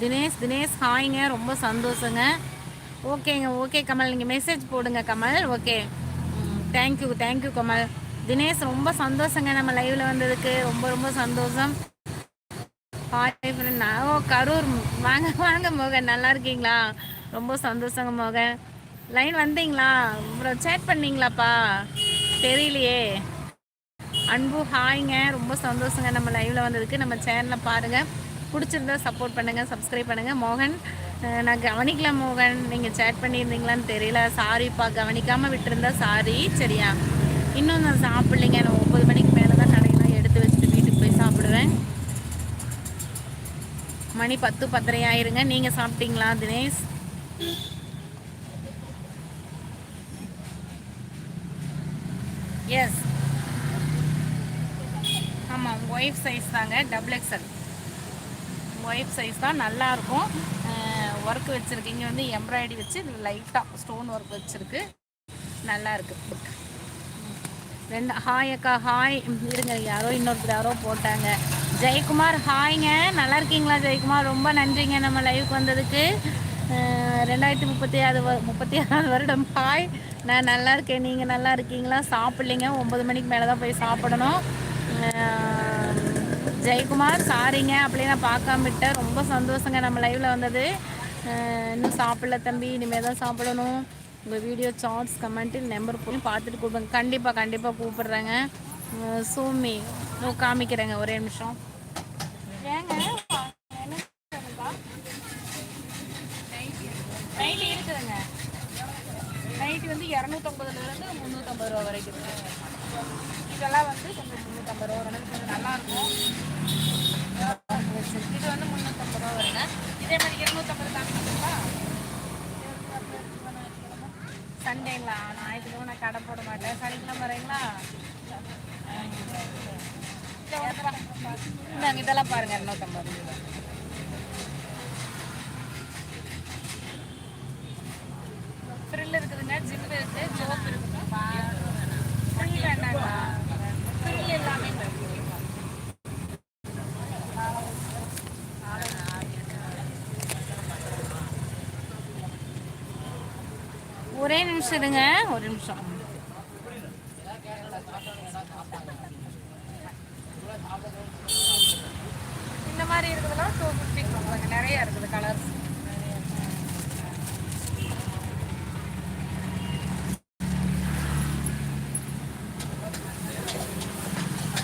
தினேஷ் ஹாய்ங்க, ரொம்ப சந்தோஷங்க. ஓகேங்க, ஓகே கமல், நீங்கள் மெசேஜ் போடுங்க கமல். Okay, thank you Kamal. தினேஷ் ரொம்ப சந்தோஷங்க, நம்ம லைவில் வந்ததுக்கு ரொம்ப ரொம்ப சந்தோஷம். Hi friend. ஓ கரூர், வாங்க வாங்க மோகன், நல்லா இருக்கீங்களா? ரொம்ப சந்தோஷங்க மோகன். லைன் வந்தீங்களா? அப்புறம் சேட் பண்ணீங்களாப்பா? தெரியலையே. அன்பு ஹாய்ங்க, ரொம்ப சந்தோஷங்க நம்ம லைவில் வந்ததுக்கு. நம்ம சேனலை பாருங்கள், பிடிச்சிருந்தா சப்போர்ட் பண்ணுங்கள், சப்ஸ்கிரைப் பண்ணுங்கள். மோகன், நான் கவனிக்கல மோகன், நீங்கள் சேட் பண்ணியிருந்தீங்களான்னு தெரியல, சாரிப்பா. கவனிக்காமல் விட்டுருந்தா சாரி, சரியா? இன்னும் நான் சாப்பிட்லைங்க, நான் 9 மணிக்கு மேலே தான் கடையெல்லாம் எடுத்து வச்சுட்டு வீட்டுக்கு போய் சாப்பிடுவேன். மணி 10-10:30 ஆயிருங்க. நீங்கள் சாப்பிட்டீங்களா தினேஷ்? எஸ், ஆமாம், ஒய்ஃப் சைஸ் தாங்க, XXL ஒய்ஃப் சைஸ் தான், நல்லாயிருக்கும். ஒர்க் வச்சுருக்கு, இங்கே வந்து எம்ப்ராய்டரி வச்சு லைட்டாக ஸ்டோன் ஒர்க் வச்சுருக்கு, நல்லா இருக்குது. ரெண்டு ஹாய் அக்கா, ஹாய். இருங்க, இன்னொருத்தர் யாரோ போட்டாங்க. ஜெயக்குமார் ஹாய்ங்க, நல்லா இருக்கீங்களா ஜெயக்குமார்? ரொம்ப நன்றிங்க நம்ம லைவுக்கு வந்ததுக்கு. 2036 வருடம். ஹாய், நான் நல்லா இருக்கேன், நீங்கள் நல்லா இருக்கீங்களா? சாப்பிட்லிங்க, 9 மணிக்கு மேலே தான் போய் சாப்பிடணும். ஜெயக்குமார் சாரிங்க, அப்படியே நான் பார்க்காம விட்டேன். ரொம்ப சந்தோஷங்க நம்ம லைவில் வந்தது. இன்னும் சாப்பிடல தம்பி, இனிமேல் தான் சாப்பிடணும். உங்கள் வீடியோ சார்ட்ஸ் கமெண்ட்டில் நம்பர் போய் பார்த்துட்டு கூப்பிடுங்க. கண்டிப்பாக கூப்பிடுறேங்க. சூமி காமிக்கிறேங்க, ஒரே நிமிஷம். ஏங்க நைட்டு இருக்குதுங்க, நைட்டு வந்து 250 350 ரூபா வரைக்கும் இருக்குது. இதெல்லாம் வந்து கொஞ்சம் 350 ரூபா வரைக்கும் கொஞ்சம் நல்லாயிருக்கும். இது வந்து 350 ரூபா வருங்க. இதே மாதிரி 250 காமிக்கிறீங்களா? சண்டேங்களா? ஞாயிற்றுக்கிழமை நான் கடை போட மாட்டேன். சனிக்கிழமை வரீங்களா? இந்தாங்க, இதெல்லாம் பாருங்கள், 250. ஃப்ரில் இருக்குதுங்க, ஜிப் இருக்குது, ஜோப் இருக்குது. ஃப்ரில் வேண்டாங்களா? ஃப்ரில் எல்லாமே ஒரே நிமிஷம் இருங்க, ஒரு நிமிஷம். இந்த மாதிரி இருக்குதுலாம் 250 கொடுக்குறாங்க. நிறைய இருக்குது கலர்ஸ்.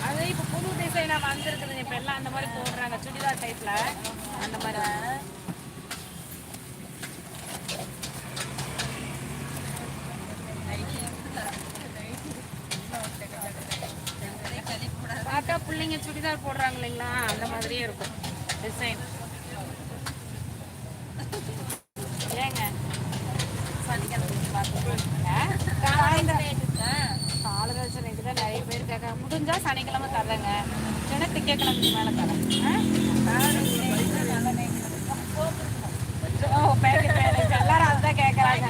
அது இப்போ புது டிசைனாக வந்துருக்குதுங்க. இப்போ எல்லாம் அந்த மாதிரி போடுறாங்க, சுடிதார் டைப்பில் அந்த மாதிரி. பார்த்தா பிள்ளைங்க சுடிதார் போடுறாங்க இல்லைங்களா, அந்த மாதிரியே இருக்கும் டிசைன். ஏங்க சனிக்கிழமை காலராஜ் ரேட்டு தான் நிறைய பேர் கேட்க. முடிஞ்சா சனிக்கிழமை தரேங்க, இல்லைன்னா திங்கக்கிழமைக்கு மேலே தரேன். எல்லாரும் அதுதான் கேட்குறாங்க.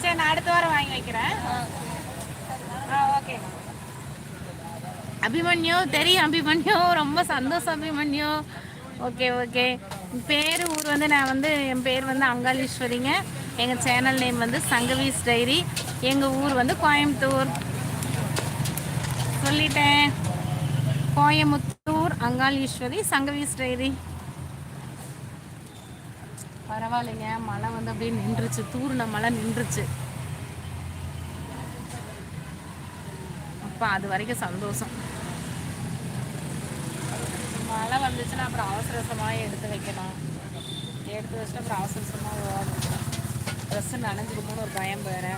சரி, நான் அடுத்த வாரம் வாங்கி வைக்கிறேன். ஓகே. அபிமன்யு தெரியும், அபிமன்யு ரொம்ப சந்தோஷம் அபிமன்யு. ஓகே. பேர் ஊர் வந்து நான் வந்து என் பேர் வந்து அங்காளீஸ்வரிங்க. எங்கள் சேனல் நேம் வந்து சங்கவீஸ் டைரி. எங்கள் ஊர் வந்து கோயம்புத்தூர். சொல்லிட்டேன், கோயம்புத்தூர் அங்காளீஸ்வரி சங்கவீஸ் டைரி. பரவாயில்லைங்க, மழை வந்து அப்படியே நின்றுச்சு, தூர்ன மழை நின்றுச்சு. அப்போ அது வரைக்கும் சந்தோஷம். மழை வந்துச்சுன்னா அப்புறம் அவசரமாக எடுத்து வைக்கணும். எடுத்து வச்சுட்டு அப்புறம் அவசரமாக ஓடணும். ட்ரெஸ்ஸு நனைஞ்சிருக்கும்னு ஒரு பயம் வேறு.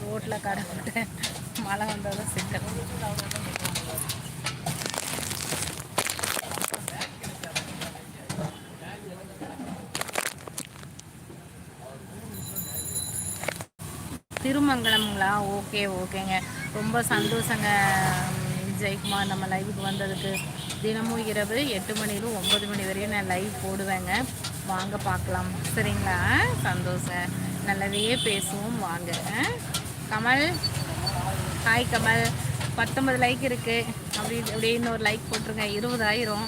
ரோட்டில் கடை போட்டு மழை வந்தால் சிக்கல். திருமங்கலம்ங்களா? ஓகேங்க, ரொம்ப சந்தோஷங்க ஜெயக்குமார் நம்ம லைவுக்கு வந்ததுக்கு. தினமும் இரவு 8 மணிலும் 9 மணி வரையும் நான் லைவ் போடுவேங்க, வாங்க பார்க்கலாம், சரிங்களா? சந்தோஷம், நல்லாவே பேசுவோம், வாங்க. கமல் ஹாய் கமல். 19 லைக் இருக்குது. அப்படி அப்படியே இன்னொரு லைக் போட்டுருங்க. 20,000.